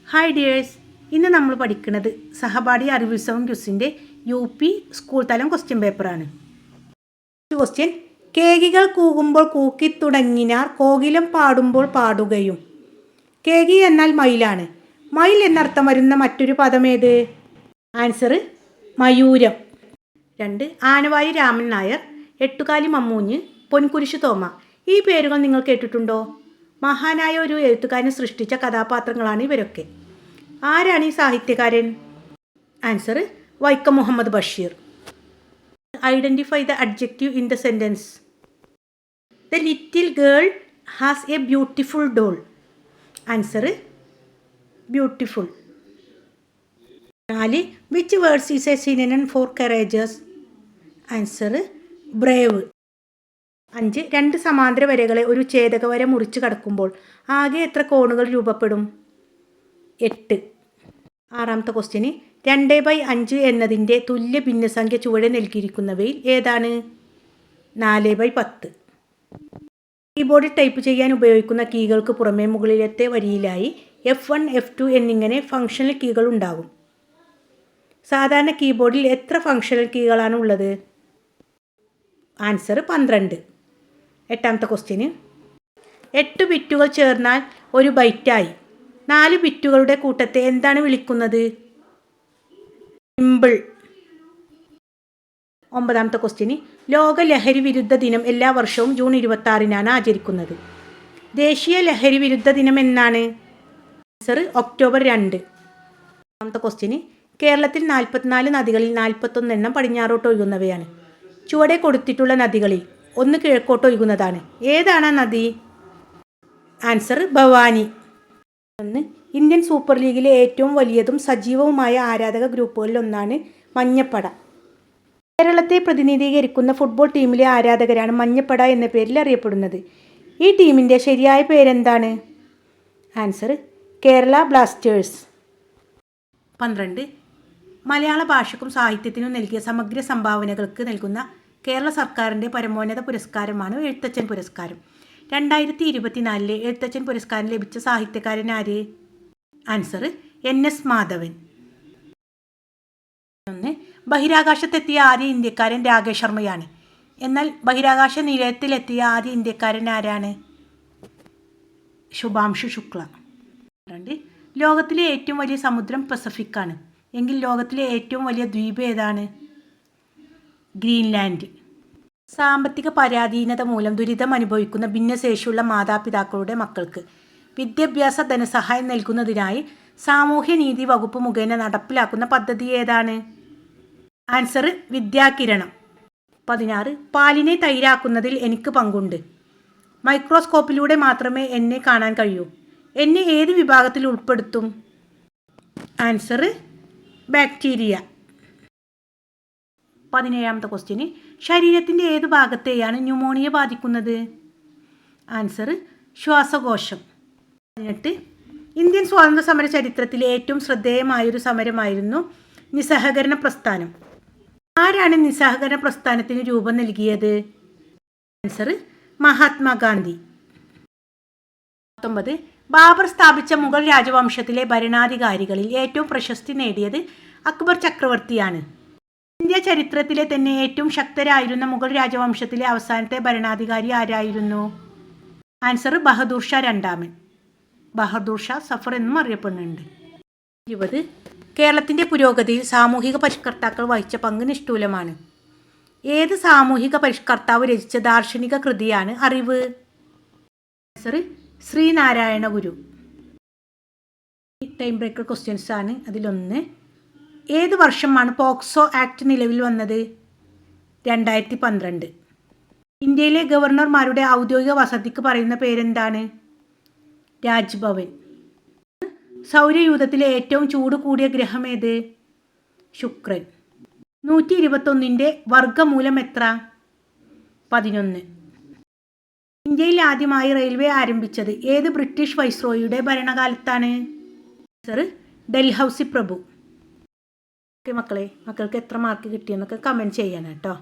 Hi dears, ഇന്ന് നമ്മൾ പഠിക്കുന്നത് സഹപാഠി അറിവുത്സവം ക്വിസിൻ്റെ UP സ്കൂൾ തലം ക്വസ്റ്റ്യൻ പേപ്പറാണ്. ക്വസ്റ്റ്യൻ: കേകികൾ കൂകുമ്പോൾ കൂക്കിത്തുടങ്ങിനാർ കോകിലം പാടുമ്പോൾ പാടുകയും. കേകി എന്നാൽ മയിലാണ്. മയിൽ എന്നർത്ഥം വരുന്ന മറ്റൊരു പദമേത്? ആൻസർ മയൂരം. 2. ആനവായി രാമൻ നായർ, എട്ടുകാലി മമ്മൂഞ്ഞ്, പൊൻകുരിശു തോമ. ഈ പേരുകൾ നിങ്ങൾ കേട്ടിട്ടുണ്ടോ? മഹാനായ ഒരു എഴുത്തുകാരനെ സൃഷ്ടിച്ച കഥാപാത്രങ്ങളാണ് ഇവരൊക്കെ. ആരാണ് ഈ സാഹിത്യകാരൻ? Answer Vaikom Muhammad Basheer. Identify the adjective in the sentence. The little girl has a beautiful doll. Answer beautiful. 4. Which words is a synonym for courageous? Answer brave. 5. രണ്ട് സമാന്തര വരകളെ ഒരു ഛേദക വര മുറിച്ച് കടക്കുമ്പോൾ ആകെ എത്ര കോണുകൾ രൂപപ്പെടും? 8. 6ാമത്തെ ക്വസ്റ്റ്യന്: 2/5 എന്നതിൻ്റെ തുല്യ ഭിന്നസംഖ്യ ചുവടെ നൽകിയിരിക്കുന്നവയിൽ ഏതാണ്? 4/10. കീബോർഡിൽ ടൈപ്പ് ചെയ്യാൻ ഉപയോഗിക്കുന്ന കീകൾക്ക് പുറമെ മുകളിലത്തെ വരിയിലായി F1, F2 എന്നിങ്ങനെ ഫങ്ഷണൽ കീകൾ ഉണ്ടാകും. സാധാരണ കീബോർഡിൽ എത്ര ഫങ്ഷണൽ കീകളാണ് ഉള്ളത്? ആൻസർ 12. 8ാമത്തെ ക്വസ്റ്റ്യന്: 8 ബിറ്റുകൾ ചേർന്നാൽ ഒരു ബൈറ്റായി. 4 ബിറ്റുകളുടെ കൂട്ടത്തെ എന്താണ് വിളിക്കുന്നത്? സിമ്പിൾ. 9ാമത്തെ ക്വസ്റ്റ്യന്: ലോക ലഹരി വിരുദ്ധ ദിനം എല്ലാ വർഷവും ജൂൺ 26-നാണ് ആചരിക്കുന്നത്. ദേശീയ ലഹരി വിരുദ്ധ ദിനം എന്നാണ്? Answer October 2. 10ാമത്തെ ക്വസ്റ്റ്യന്: കേരളത്തിൽ 44 നദികളിൽ 41 എണ്ണം പടിഞ്ഞാറോട്ട് ഒഴുകുന്നവയാണ്. ചുവടെ കൊടുത്തിട്ടുള്ള നദികളിൽ ഒന്ന് കിഴക്കോട്ട് ഒഴുകുന്നതാണ്. ഏതാണ് ആ നദി? ആൻസർ ഭവാനി. 1. ഇന്ത്യൻ സൂപ്പർ ലീഗിലെ ഏറ്റവും വലിയതും സജീവവുമായ ആരാധക ഗ്രൂപ്പുകളിൽ ഒന്നാണ് മഞ്ഞപ്പട. കേരളത്തെ പ്രതിനിധീകരിക്കുന്ന ഫുട്ബോൾ ടീമിലെ ആരാധകരാണ് മഞ്ഞപ്പട എന്ന പേരിൽ അറിയപ്പെടുന്നത്. ഈ ടീമിൻ്റെ ശരിയായ പേരെന്താണ്? Answer Kerala Blasters. 12. മലയാള ഭാഷയ്ക്കും സാഹിത്യത്തിനും നൽകിയ സമഗ്ര സംഭാവനകൾക്ക് നൽകുന്ന കേരള സർക്കാരിൻ്റെ പരമോന്നത പുരസ്കാരമാണ് എഴുത്തച്ഛൻ പുരസ്കാരം. 2024 എഴുത്തച്ഛൻ പുരസ്കാരം ലഭിച്ച സാഹിത്യകാരൻ ആര്? Answer NS Madhavan. 1. ബഹിരാകാശത്തെത്തിയ ആദ്യ ഇന്ത്യക്കാരൻ രാകേഷ് ശർമ്മയാണ്. എന്നാൽ ബഹിരാകാശ നിലയത്തിലെത്തിയ ആദ്യ ഇന്ത്യക്കാരൻ ആരാണ്? ശുഭാംശു ശുക്ല. 2. ലോകത്തിലെ ഏറ്റവും വലിയ സമുദ്രം പസഫിക്കാണ്. എങ്കിൽ ലോകത്തിലെ ഏറ്റവും വലിയ ദ്വീപ് ഏതാണ്? ഗ്രീൻലാൻഡ്. സാമ്പത്തിക പരാധീനത മൂലം ദുരിതം അനുഭവിക്കുന്ന ഭിന്നശേഷിയുള്ള മാതാപിതാക്കളുടെ മക്കൾക്ക് വിദ്യാഭ്യാസ ധനസഹായം നൽകുന്നതിനായി സാമൂഹ്യനീതി വകുപ്പ് മുഖേന നടപ്പിലാക്കുന്ന പദ്ധതി ഏതാണ്? ആൻസർ വിദ്യാകിരണം. 16. പാലിനെ തൈരാക്കുന്നതിൽ എനിക്ക് പങ്കുണ്ട്. മൈക്രോസ്കോപ്പിലൂടെ മാത്രമേ എന്നെ കാണാൻ കഴിയൂ. എന്നെ ഏത് വിഭാഗത്തിൽ ഉൾപ്പെടുത്തും? Answer bacteria. 17ാമത്തെ ക്വസ്റ്റ്യന്: ശരീരത്തിൻ്റെ ഏത് ഭാഗത്തെയാണ് ന്യൂമോണിയ ബാധിക്കുന്നത്? ആൻസർ ശ്വാസകോശം. 18. ഇന്ത്യൻ സ്വാതന്ത്ര്യ സമര ചരിത്രത്തിലെ ഏറ്റവും ശ്രദ്ധേയമായൊരു സമരമായിരുന്നു നിസ്സഹകരണ പ്രസ്ഥാനം. ആരാണ് നിസ്സഹകരണ പ്രസ്ഥാനത്തിന് രൂപം നൽകിയത്? ആൻസർ മഹാത്മാഗാന്ധി. 19. ബാബർ സ്ഥാപിച്ച മുഗൾ രാജവംശത്തിലെ ഭരണാധികാരികളിൽ ഏറ്റവും പ്രശസ്തി നേടിയത് അക്ബർ ചക്രവർത്തിയാണ്. ഇന്ത്യ ചരിത്രത്തിലെ തന്നെ ഏറ്റവും ശക്തരായിരുന്ന മുഗൾ രാജവംശത്തിലെ അവസാനത്തെ ഭരണാധികാരി ആരായിരുന്നു? ആൻസർ ബഹദൂർ ഷാ രണ്ടാമൻ. ബഹദൂർ ഷാ സഫർ എന്നും അറിയപ്പെടുന്നുണ്ട്. 20. കേരളത്തിൻ്റെ പുരോഗതിയിൽ സാമൂഹിക പരിഷ്കർത്താക്കൾ വഹിച്ച പങ്ക് നിഷ്ഠൂലമാണ്. ഏത് സാമൂഹിക പരിഷ്കർത്താവ് രചിച്ച ദാർശനിക കൃതിയാണ് അറിവ്? ആൻസർ ശ്രീനാരായണ ഗുരു. ടൈം ബ്രേക്കർ ക്വസ്റ്റ്യൻസ് ആണ്. അതിലൊന്ന്: ഏത് വർഷമാണ് പോക്സോ ആക്ട് നിലവിൽ വന്നത്? 2012. ഇന്ത്യയിലെ ഗവർണർമാരുടെ ഔദ്യോഗിക വസതിക്ക് പറയുന്ന പേരെന്താണ്? രാജ്ഭവൻ. സൗരയൂഥത്തിലെ ഏറ്റവും ചൂട് കൂടിയ ഗ്രഹം ഏത്? ശുക്രൻ. 121ൻ്റെ വർഗ്ഗമൂലം എത്ര? 11. ഇന്ത്യയിൽ ആദ്യമായി റെയിൽവേ ആരംഭിച്ചത് ഏത് ബ്രിട്ടീഷ് വൈസ്രോയിയുടെ ഭരണകാലത്താണ്? ആൻസർ ഡൽഹൌസി പ്രഭു. ഓക്കെ മക്കളെ, മക്കൾക്ക് എത്ര മാർക്ക് കിട്ടിയെന്നൊക്കെ കമൻറ്റ് ചെയ്യണം കേട്ടോ.